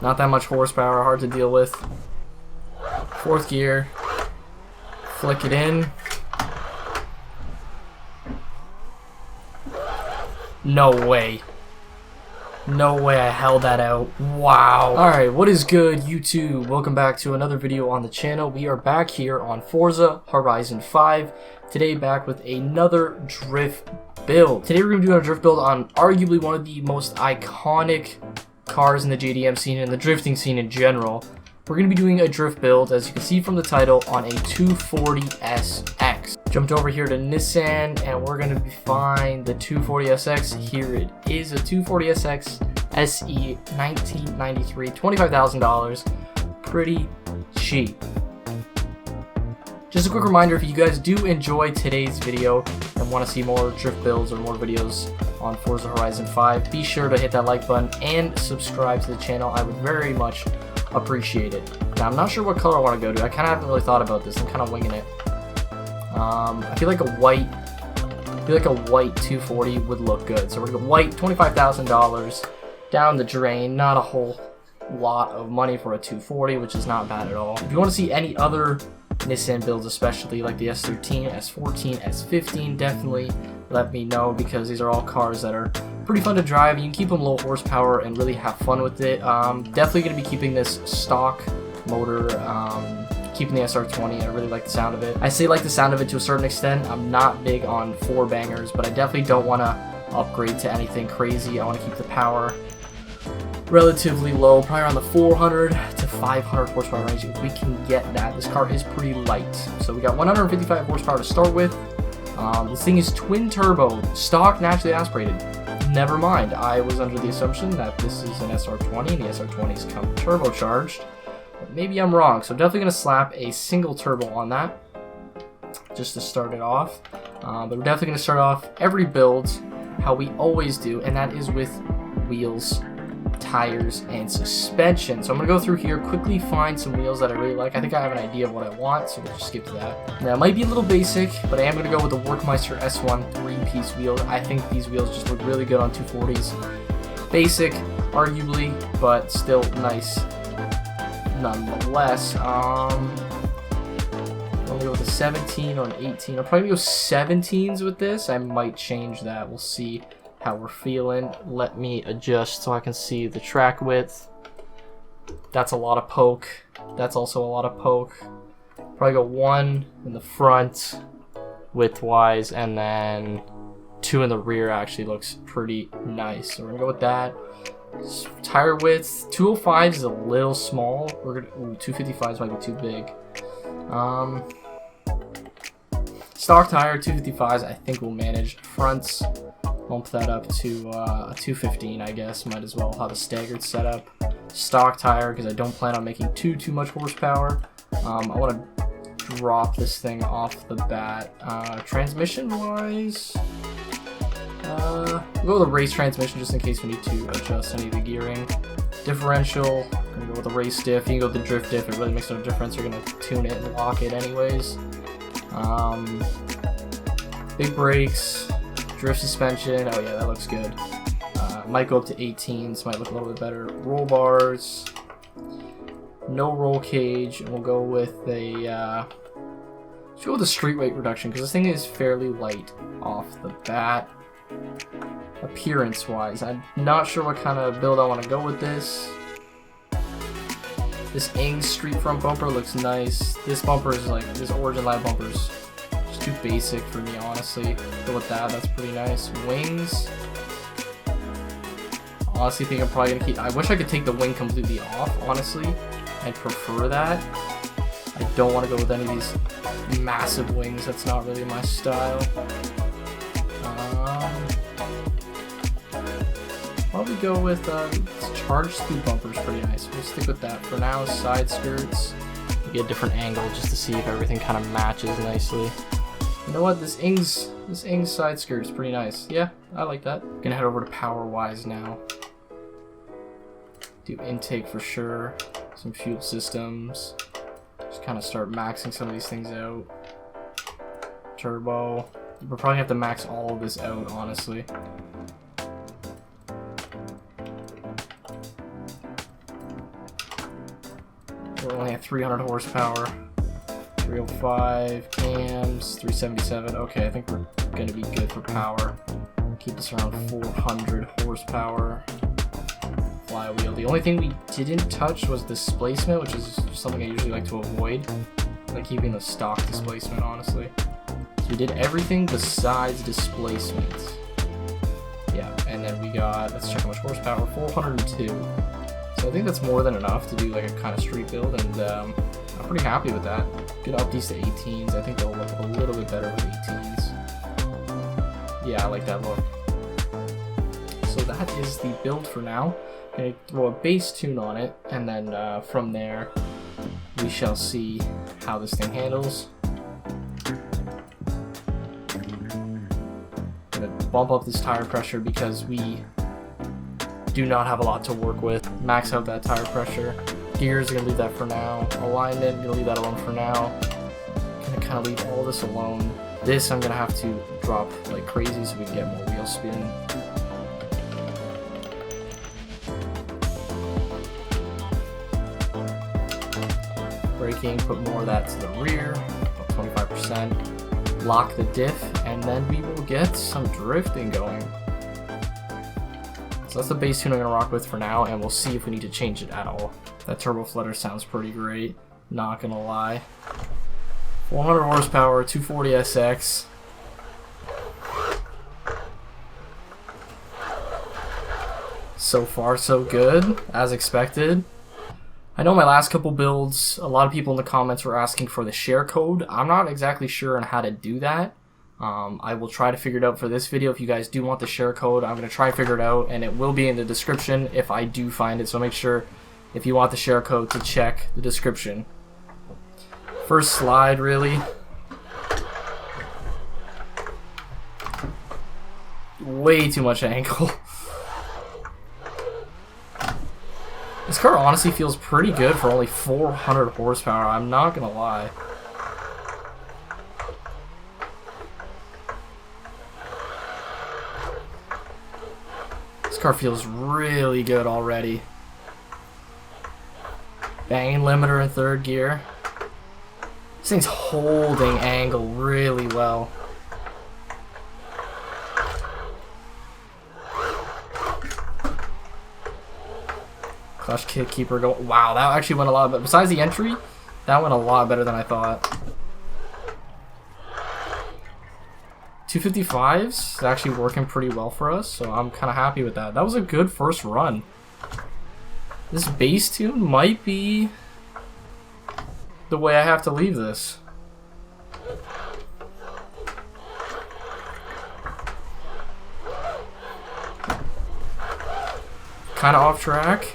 Not that much horsepower, hard to deal with. Fourth gear. Flick it in. No way. No way I held that out. Wow. Alright, what is good, YouTube? Welcome back to another video on the channel. We are back here on Forza Horizon 5. Today back with another drift build. Today we're going to be doing a drift build on arguably one of the most iconic cars in the JDM scene and the drifting scene in general. We're going to be doing a drift build, as you can see from the title, on a 240SX. Jumped over here to Nissan, and we're going to find the 240SX. Here it is, a 240SX SE 1993, $25,000. Pretty cheap. Just a quick reminder, if you guys do enjoy today's video and want to see more drift builds or more videos on Forza Horizon 5, be sure to hit that like button and subscribe to the channel. I would very much appreciate it. Now, I'm not sure what color I want to go to. I kind of haven't really thought about this. I'm kind of winging it. I feel like a white 240 would look good. So we're gonna go white, $25,000 down the drain. Not a whole lot of money for a 240, which is not bad at all. If you want to see any other Nissan builds, especially like the S13, S14, S15, definitely let me know, because these are all cars that are pretty fun to drive. You can keep them low horsepower and really have fun with it. Definitely going to be keeping this stock motor, keeping the SR20. I really like the sound of it. I say like the sound of it to a certain extent. I'm not big on four bangers, but I definitely don't want to upgrade to anything crazy. I want to keep the power relatively low, probably around the 400 to 500 horsepower range if we can get that. This car is pretty light. So we got 155 horsepower to start with. This thing is twin turbo, stock naturally aspirated. Never mind, I was under the assumption that this is an SR20 and the SR20s come turbocharged. But maybe I'm wrong, so I'm definitely going to slap a single turbo on that just to start it off. But we're definitely going to start off every build how we always do, and that is with wheels, tires, and suspension. So I'm going to go through here, quickly find some wheels that I really like. I think I have an idea of what I want, so we'll just skip to that. Now, it might be a little basic, but I am going to go with the Workmeister S1 3-piece wheels. I think these wheels just look really good on 240s. Basic, arguably, but still nice nonetheless. I'm going to go with a 17 or an 18. I'll probably go 17s with this. I might change that. We'll see how we're feeling. Let me adjust so I can see the track width. That's a lot of poke. That's also a lot of poke. Probably go 1 in the front width-wise, and then 2 in the rear actually looks pretty nice. So we're gonna go with that. Tire width, 205 is a little small. We're gonna 255s might be too big. Stock tire, 255s I think we'll manage. Fronts, bump that up to a 215, I guess. Might as well have a staggered setup. Stock tire, because I don't plan on making too much horsepower. I want to drop this thing off the bat. Transmission wise, we'll go with a race transmission just in case we need to adjust any of the gearing. Differential, I'm gonna go with a race diff. You can go with the drift diff, it really makes no difference. You're gonna tune it and lock it anyways. Big brakes, drift suspension. Oh yeah, that looks good. Might go up to 18s, might look a little bit better. Roll bars, no roll cage, and we'll go with a let's go with a street weight reduction, because this thing is fairly light off the bat. Appearance wise, I'm not sure what kind of build I want to go with this. This Ing street front bumper looks nice. This bumper is like, this Origin Lab bumper's just too basic for me, honestly. Go with that, that's pretty nice. Wings, honestly think I'm probably gonna keep, I wish I could take the wing completely off, honestly. I'd prefer that. I don't want to go with any of these massive wings, that's not really my style. Probably go with charged speed bumpers, pretty nice. We'll stick with that for now. Side skirts, we'll get a different angle just to see if everything kind of matches nicely. You know what? This Ing's side skirt is pretty nice. Yeah, I like that. Gonna head over to power wise now. Do intake for sure. Some fuel systems. Just kind of start maxing some of these things out. Turbo. We'll probably have to max all of this out, honestly. we're only at 300 horsepower. 305 cams, 377. Okay, I think we're gonna be good for power. Keep us around 400 horsepower. Flywheel. The only thing we didn't touch was displacement, which is something I usually like to avoid. Like keeping the stock displacement, honestly. So we did everything besides displacement. Yeah, and then we got, let's check how much horsepower, 402. So I think that's more than enough to do like a kind of street build, and I'm pretty happy with that. Could up these to 18s. I think they'll look a little bit better with 18s. Yeah, I like that look. So that is the build for now. I'm gonna throw a base tune on it, and then from there we shall see how this thing handles. Gonna bump up this tire pressure because we do not have a lot to work with. Max out that tire pressure. Gears, gonna leave that for now. Alignment, gonna leave that alone for now. Gonna kind of leave all this alone. This I'm gonna have to drop like crazy so we can get more wheel spin. Braking, put more of that to the rear, about 25%. Lock the diff, and then we will get some drifting going. So that's the base tune I'm gonna rock with for now, and we'll see if we need to change it at all. That turbo flutter sounds pretty great, not gonna lie. 400 horsepower, 240 SX. So far, so good, as expected. I know my last couple builds, a lot of people in the comments were asking for the share code. I'm not exactly sure on how to do that. I will try to figure it out for this video. If you guys do want the share code, I'm going to try and figure it out, and it will be in the description if I do find it. So make sure, if you want the share code, to check the description. First slide, really. Way too much angle. This car honestly feels pretty good for only 400 horsepower, I'm not gonna lie. This car feels really good already. Banging limiter in third gear. This thing's holding angle really well. Clutch kick keeper go. Wow, that actually went a lot better. Besides the entry, that went a lot better than I thought. 255's actually working pretty well for us, so I'm kind of happy with that. That was a good first run. This base tune might be the way I have to leave this. Kind of off track.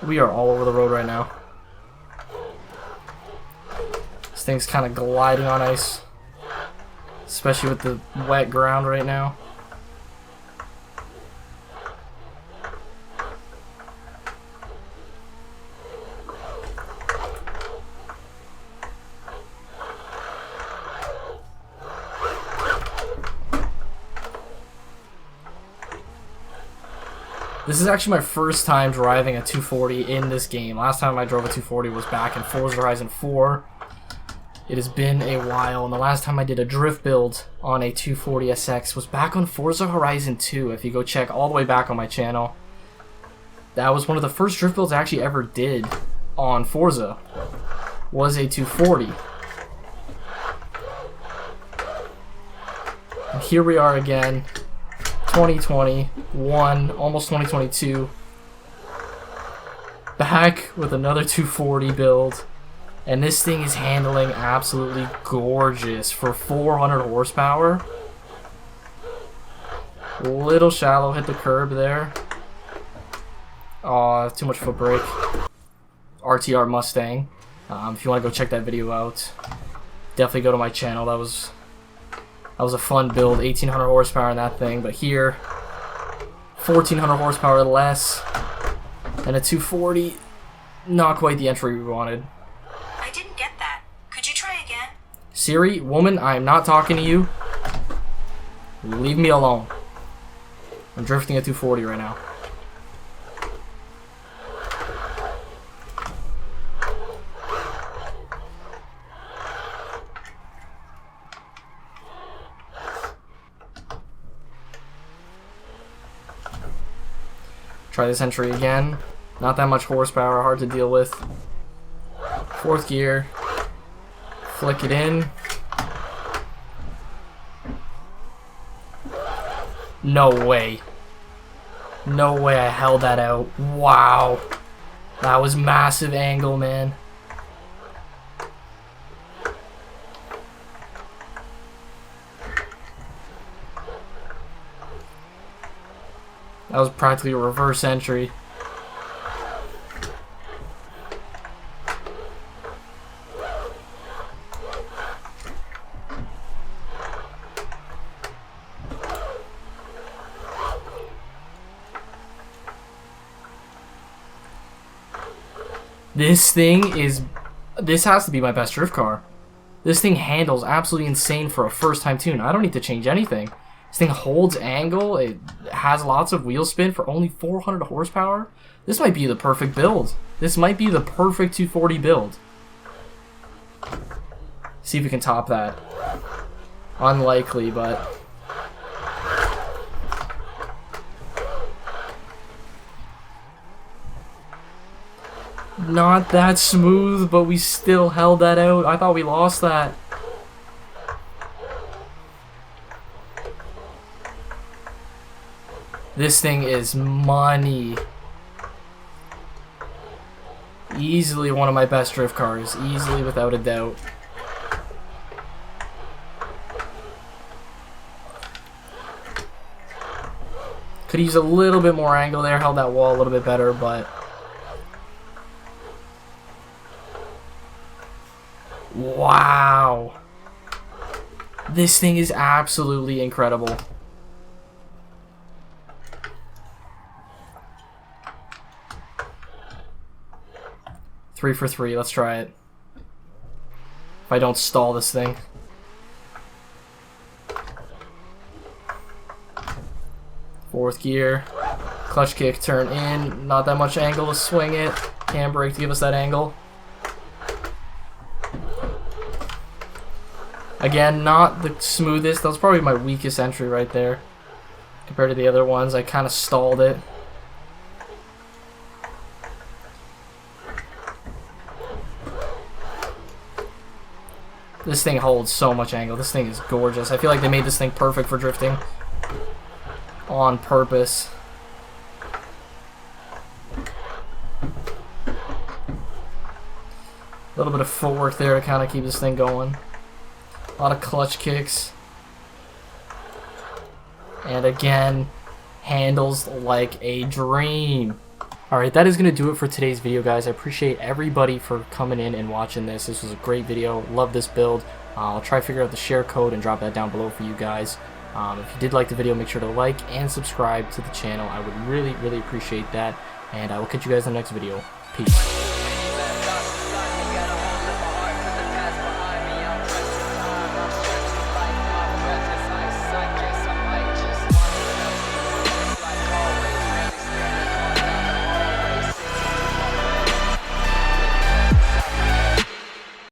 We are all over the road right now. This thing's kind of gliding on ice, especially with the wet ground right now. This is actually my first time driving a 240 in this game. Last time I drove a 240 was back in Forza Horizon 4. It has been a while, and the last time I did a drift build on a 240 SX was back on Forza Horizon 2. If you go check all the way back on my channel, that was one of the first drift builds I actually ever did on Forza, was a 240. And here we are again. 2021, almost 2022, back with another 240 build, and this thing is handling absolutely gorgeous for 400 horsepower. Little shallow, hit the curb there. Aw, too much foot brake. RTR Mustang. If you want to go check that video out, definitely go to my channel. That was a fun build, 1800 horsepower in that thing, but here, 1400 horsepower less, and a 240, not quite the entry we wanted. I didn't get that. Could you try again? Siri, woman, I am not talking to you. Leave me alone. I'm drifting at 240 right now. Try this entry again. Not that much horsepower, hard to deal with. 4th gear. Flick it in. No way. No way I held that out. Wow. That was massive angle, man. That was practically a reverse entry. This has to be my best drift car. This thing handles absolutely insane for a first time tune. I don't need to change anything. This thing holds angle. It has lots of wheel spin for only 400 horsepower. This might be the perfect build. This might be the perfect 240 build. See if we can top that. Unlikely, but... Not that smooth, but we still held that out. I thought we lost that. This thing is money. Easily one of my best drift cars. Easily, without a doubt. Could use a little bit more angle there. Held that wall a little bit better, but... Wow. This thing is absolutely incredible. Three for three. Let's try it. If I don't stall this thing. Fourth gear. Clutch kick, turn in. Not that much angle to swing it. Handbrake to give us that angle. Again, not the smoothest. That was probably my weakest entry right there. Compared to the other ones, I kind of stalled it. This thing holds so much angle. This thing is gorgeous. I feel like they made this thing perfect for drifting. On purpose. A little bit of footwork there to kind of keep this thing going. A lot of clutch kicks. And again, handles like a dream. Alright, that is going to do it for today's video, guys. I appreciate everybody for coming in and watching this. This was a great video. Love this build. I'll try to figure out the share code and drop that down below for you guys. If you did like the video, make sure to like and subscribe to the channel. I would really, really appreciate that. And I will catch you guys in the next video. Peace.